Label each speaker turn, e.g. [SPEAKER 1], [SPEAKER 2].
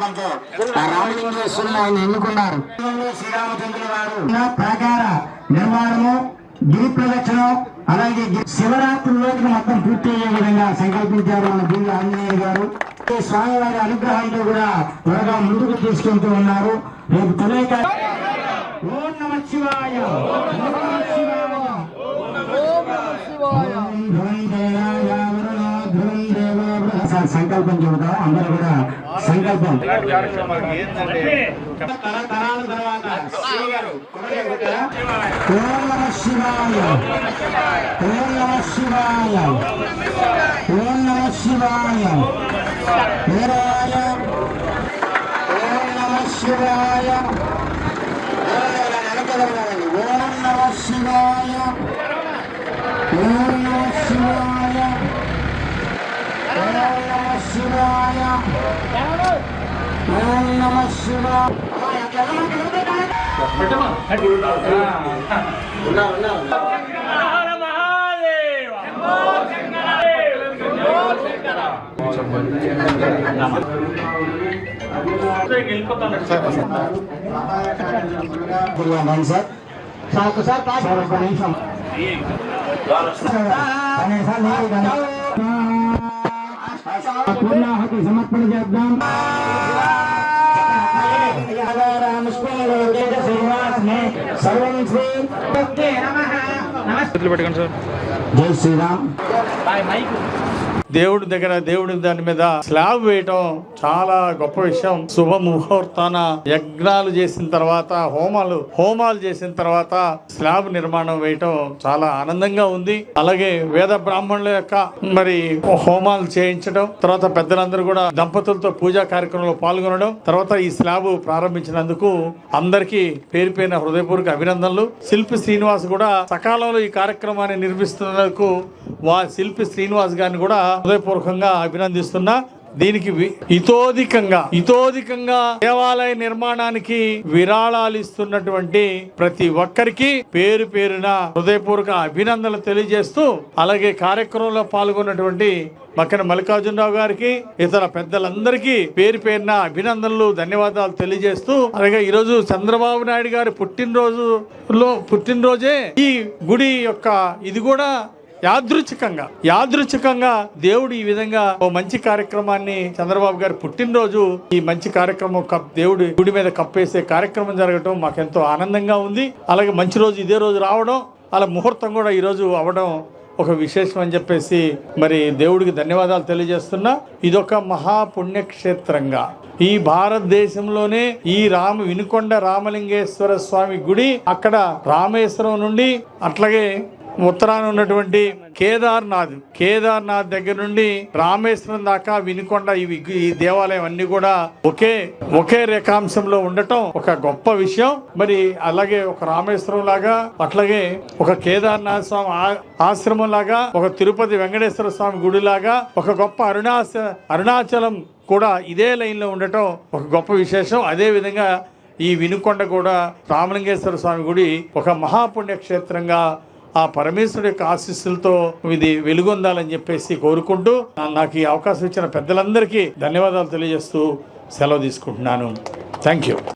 [SPEAKER 1] సంకల్పంతో రామలింగేశ్వరుని ఆయన ఎన్నుకున్నారు. శ్రీరామచంద్రుల వారు ప్రాకార నిర్మాణము, గిరి ప్రదక్షిణం, అలాగే శివరాత్రి రోజున మొత్తం పూర్తి అయ్యే విధంగా సంకల్పించారు మన బిల్లు ఆంజనేయ గారు. స్వామివారి అనుగ్రహంతో కూడా త్వరగా ముందుకు తీసుకుంటూ ఉన్నారు. రేపు తెలియక ఓం నమః శివాయ, సంకల్పం చెబుతాం. అందరూ కూడా సంకల్పం తరాల తర్వాత ఓం నమః శివాయ, ఓం నమః శివాయ, ఓం నమః శివాయ, ఓం నమః శివాయ, ఓం నమః శివాయ, ఓం నమః శివాయ, ఓం నమః శివాయ, ఓం నమః శివాయ. పూర్ణాహుతి సమర్పణ చేద్దాం. జై శ్రీరామ్.
[SPEAKER 2] దేవుడి దగ్గర దేవుడి దాని మీద స్లాబ్ వేయటం చాలా గొప్ప విషయం. శుభ ముహూర్తాన యజ్ఞాలు చేసిన తర్వాత హోమాలు చేసిన తర్వాత స్లాబ్ నిర్మాణం వేయటం చాలా ఆనందంగా ఉంది. అలాగే వేద బ్రాహ్మణుల యొక్క మరి హోమాలు చేయించడం, తర్వాత పెద్దలందరూ కూడా దంపతులతో పూజా కార్యక్రమంలో పాల్గొనడం, తర్వాత ఈ స్లాబ్ ప్రారంభించినందుకు అందరికీ పేరు పేరున హృదయపూర్వక అభినందనలు. శిల్పి శ్రీనివాస్ కూడా సకాలంలో ఈ కార్యక్రమాన్ని నిర్మిస్తున్నందుకు శిల్పి శ్రీనివాస్ గారిని కూడా హృదయపూర్వకంగా అభినందిస్తున్నా. దీనికి ఇతోధికంగా దేవాలయ నిర్మాణానికి విరాళాలు ఇస్తున్నటువంటి ప్రతి ఒక్కరికి పేరు పేరున హృదయపూర్వక అభినందనలు తెలియజేస్తూ, అలాగే కార్యక్రమంలో పాల్గొన్నటువంటి మక్కన మల్లికార్జునరావు గారికి, ఇతర పెద్దలందరికీ పేరు పేరున అభినందనలు, ధన్యవాదాలు తెలియజేస్తూ, అలాగే ఈరోజు చంద్రబాబు నాయుడు గారి పుట్టినరోజే ఈ గుడి యొక్క ఇది కూడా యాదృచ్ఛికంగా దేవుడు ఈ విధంగా ఓ మంచి కార్యక్రమాన్ని, చంద్రబాబు గారి పుట్టినరోజు ఈ మంచి కార్యక్రమం దేవుడి గుడి మీద కప్పేసే కార్యక్రమం జరగటం మాకెంతో ఆనందంగా ఉంది. అలాగే మంచి రోజు ఇదే రోజు రావడం, అలా ముహూర్తం కూడా ఈ రోజు అవడం ఒక విశేషం అని చెప్పేసి మరి దేవుడికి ధన్యవాదాలు తెలియజేస్తున్నా. ఇదొక మహాపుణ్యక్షేత్రంగా ఈ భారతదేశంలోనే ఈ వినుకొండ రామలింగేశ్వర స్వామి గుడి, అక్కడ రామేశ్వరం నుండి అట్లాగే ఉత్తరాన ఉన్నటువంటి కేదార్నాథ్ దగ్గర నుండి రామేశ్వరం దాకా వినుకొండ ఈ దేవాలయం అన్ని కూడా ఒకే రేఖాంశంలో ఉండటం ఒక గొప్ప విషయం. మరి అలాగే ఒక రామేశ్వరం లాగా, అట్లాగే ఒక కేదార్నాథ్ స్వామి ఆశ్రమం లాగా, ఒక తిరుపతి వెంకటేశ్వర స్వామి గుడి లాగా, ఒక గొప్ప అరుణాచలం కూడా ఇదే లైన్ లో ఉండటం ఒక గొప్ప విశేషం. అదే విధంగా ఈ వినుకొండ కూడా రామలింగేశ్వర స్వామి గుడి ఒక మహాపుణ్యక్షేత్రంగా ఆ పరమేశ్వరుడి యొక్క ఆశీస్సులతో ఇది వెలుగొందాలని చెప్పేసి కోరుకుంటూ, నాకు ఈ అవకాశం ఇచ్చిన పెద్దలందరికీ ధన్యవాదాలు తెలియజేస్తూ సెలవు తీసుకుంటున్నాను. Thank you.